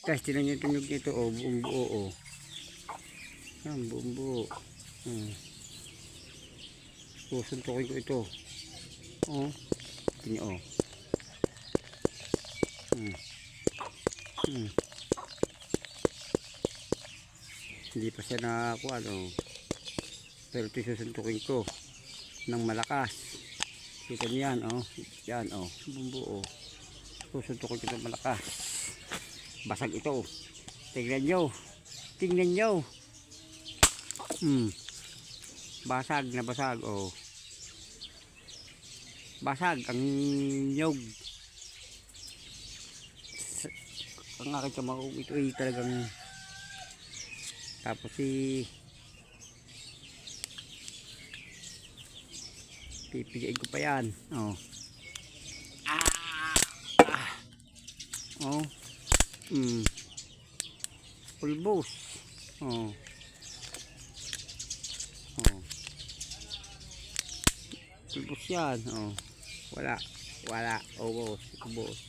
Guys, tinan nyo yung tunog nito, oh, buong buo, oh. Yan, buong buo. Susuntukin ko ito. Oh, tingnan, oh. Hindi pa siya nakakuha, oh. Pero ito susuntukin ko ng malakas. Kita nyo yan, oh. Yan, oh, buong buo. Susuntukin ko ng malakas. Basag ito. Tingnan nyo. Tingnan nyo. Basag na basag. Oh. Basag ang nyog. Ang aking kamao ito ay talagang tapos pipigain ko pa yan. Oh. Oh. Pulbos. Oh. Oh. Pulbos yan. Oh. Wala. Wala. Oh, boss.